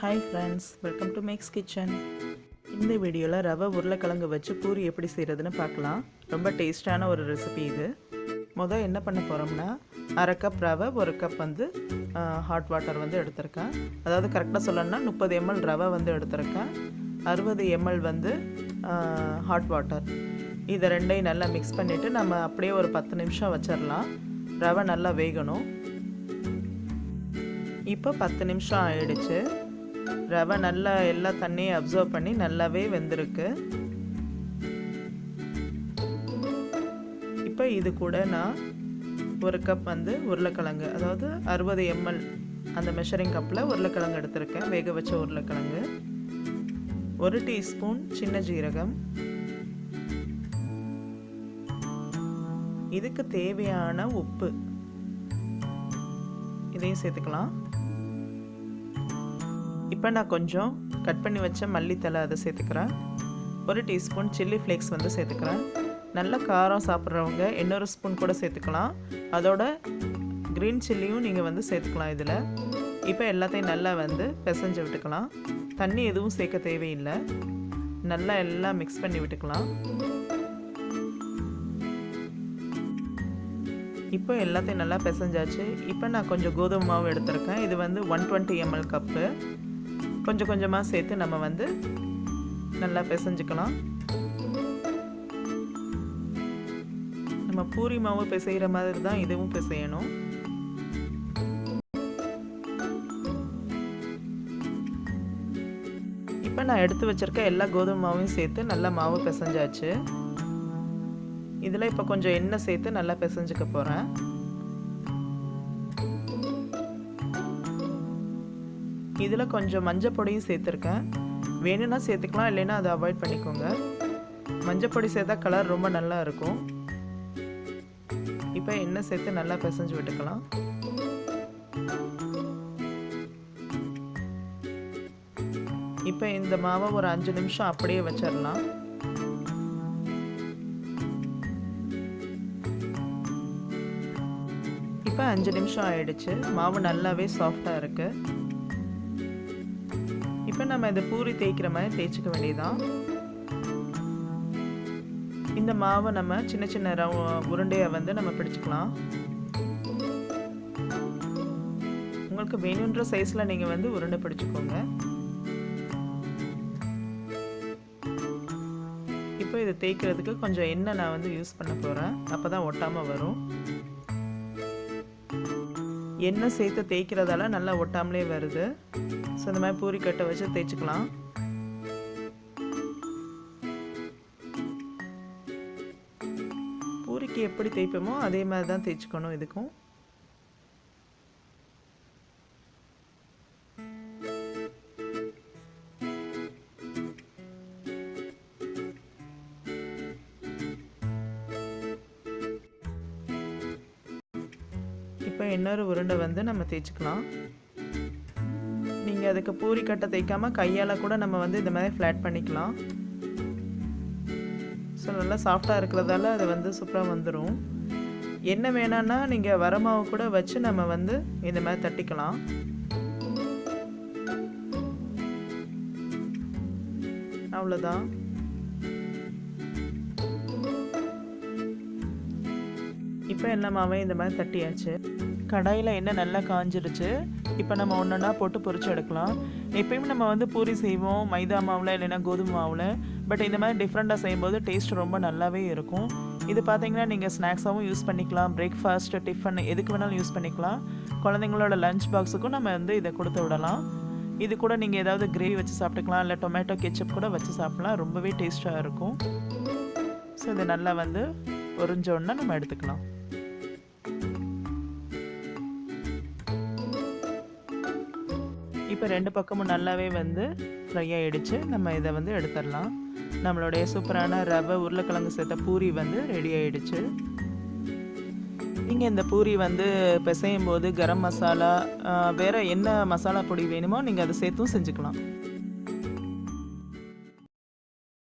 Hi friends, welcome to Mek'skitchen. இந்த வீடியோவில் ரவை உருளைக்கிழங்கு வச்சு பூரி எப்படி செய்கிறதுன்னு பார்க்கலாம். ரொம்ப டேஸ்டான ஒரு ரெசிபி இது. முதல் என்ன பண்ண போகிறோம்னா, அரை கப் ரவை, ஒரு கப் ஹாட் வாட்டர் எடுத்திருக்கேன். அதாவது கரெக்டாக சொல்லணும்னா 30 ml ரவை எடுத்திருக்கேன், 60 ml ஹாட் வாட்டர். இதை ரெண்டையும் நல்லா மிக்ஸ் பண்ணிவிட்டு நம்ம அப்படியே ஒரு 10 நிமிஷம் வச்சிடலாம். ரவை நல்லா வேகணும். இப்போ 10 நிமிஷம் ஆயிடுச்சு. ரவை நல்லா எல்லா தண்ணியை அப்சர்வ் பண்ணி நல்லாவே வெந்திருக்கு. இப்போ இது கூட நான் ஒரு கப் உருளைக்கிழங்கு, அதாவது 60 ml அந்த மெஷரிங் கப்பில் உருளைக்கிழங்கு எடுத்திருக்கேன், வேக வச்ச உருளைக்கிழங்கு. 1 டீஸ்பூன் சின்ன ஜீரகம். இதுக்கு தேவையான உப்பு இதையும் சேர்த்துக்கலாம். இப்போ நான் கொஞ்சம் கட் பண்ணி வச்ச மல்லித்தலை அதை சேர்த்துக்கிறேன். 1 டீஸ்பூன் சில்லி ஃப்ளேக்ஸ் சேர்த்துக்கிறேன். நல்ல காரம் சாப்பிட்றவங்க இன்னொரு ஸ்பூன் கூட சேர்த்துக்கலாம். அதோட க்ரீன் சில்லியும் நீங்கள் சேர்த்துக்கலாம் இதில். இப்போ எல்லாத்தையும் நல்லா பிசைஞ்சு விட்டுக்கலாம். தண்ணி எதுவும் சேர்க்க தேவையில்லை. நல்லா எல்லாம் மிக்ஸ் பண்ணி விட்டுக்கலாம். இப்போ எல்லாத்தையும் நல்லா பிசைஞ்சாச்சு. இப்போ நான் கொஞ்சம் கோதுமை மாவு எடுத்திருக்கேன். இது 120 ml கப்பு. கொஞ்சம் கொஞ்சமாக சேர்த்து நம்ம நல்லா பிசைஞ்சுக்கலாம். நம்ம பூரி மாவு பிசைகிற மாதிரி தான் இதுவும் பிசையணும். இப்போ நான் எடுத்து வச்சிருக்க எல்லா கோதுமை மாவையும் சேர்த்து நல்லா மாவு பிசைஞ்சாச்சு. இதில் இப்போ கொஞ்சம் எண்ணெய் சேர்த்து நல்லா பிசைஞ்சுக்க போகிறேன். இதில் கொஞ்சம் மஞ்சள் பொடியும் சேர்த்துருக்கேன். வேணும்னா சேர்த்துக்கலாம், இல்லைன்னா அதை அவாய்ட் பண்ணிக்கோங்க. மஞ்சள் பொடி சேர்த்தா கலர் ரொம்ப நல்லா இருக்கும். இப்போ எண்ணெய் சேர்த்து நல்லா பிசைஞ்சு விட்டுக்கலாம். இப்போ இந்த மாவை ஒரு 5 நிமிஷம் அப்படியே வச்சிடலாம். இப்போ 5 நிமிஷம் ஆயிடுச்சு. மாவு நல்லாவே சாஃப்டாக இருக்கு. இப்போ நம்ம இதை பூரி தேய்க்கிற மாதிரி தேய்ச்சிக்க வேண்டியதுதான். இந்த மாவை நம்ம சின்ன சின்ன உருண்டையை நம்ம பிடிச்சிக்கலாம். உங்களுக்கு வேணுன்ற சைஸில் நீங்கள் உருண்டை பிடிச்சிக்கோங்க. இப்போ இதை தேய்க்கிறதுக்கு கொஞ்சம் எண்ணெய் நான் யூஸ் பண்ண போகிறேன். அப்போ தான் ஒட்டாமல் வரும். எண்ணெய் சேர்த்து தேய்க்கிறதால நல்லா ஒட்டாமலே வருது. ஸோ இந்த மாதிரி பூரி கட்டை வச்சு தேய்ச்சிக்கலாம். பூரிக்கு எப்படி தேய்ப்போமோ அதே மாதிரி தான் தேய்ச்சிக்கணும் இதுக்கும். இப்போ இன்னொரு உருண்டை நம்ம தேய்ச்சிக்கலாம். நீங்கள் அதுக்கு பூரி கட்டை தேய்க்காமல் கையால் கூட நம்ம இந்த மாதிரி ஃப்ளாட் பண்ணிக்கலாம். ஸோ நல்லா சாஃப்டாக இருக்கிறதால அது சூப்பராக வந்துடும். என்ன வேணான்னா நீங்கள் வரமாவு கூட வச்சு நம்ம இந்த மாதிரி தட்டிக்கலாம். அவ்வளோதான். இப்போ எல்லா மாவையும் இந்த மாதிரி தட்டியாச்சு. கடாயில் எண்ணெய் நல்லா காஞ்சிருச்சு. இப்போ நம்ம ஒன்றா போட்டு பொரிச்சு எடுக்கலாம். எப்பயுமே நம்ம பூரி செய்வோம் மைதா மாவில், இல்லைன்னா கோதுமை மாவில். பட் இந்த மாதிரி டிஃப்ரெண்ட்டாக செய்யும்போது டேஸ்ட் ரொம்ப நல்லாவே இருக்கும். இது பார்த்தீங்கன்னா நீங்கள் ஸ்நாக்ஸாகவும் யூஸ் பண்ணிக்கலாம், பிரேக்ஃபாஸ்ட், டிஃபன் எதுக்கு வேணாலும் யூஸ் பண்ணிக்கலாம். குழந்தைங்களோட லஞ்ச் பாக்ஸுக்கும் நம்ம இதை கொடுத்து விடலாம். இது கூட நீங்கள் ஏதாவது கிரேவி வச்சு சாப்பிட்டுக்கலாம், இல்லை டொமேட்டோ கெச்சப் கூட வச்சு சாப்பிடலாம். ரொம்பவே டேஸ்ட்டாக இருக்கும். ஸோ இது நல்லா பொரிஞ்சோன்னா நம்ம எடுத்துக்கலாம். இப்போ 2 பக்கமும் நல்லாவே ஃப்ரை ஆகிடுச்சு. நம்ம இதை எடுத்துடலாம். நம்மளுடைய சூப்பரான ரவை உருளைக்கிழங்கு சேர்த்த பூரி ரெடி ஆகிடுச்சு. நீங்கள் இந்த பூரி பிசையும் போது கரம் மசாலா, வேறு என்ன மசாலா பொடி வேணுமோ நீங்கள் அதை சேர்த்தும் செஞ்சுக்கலாம்.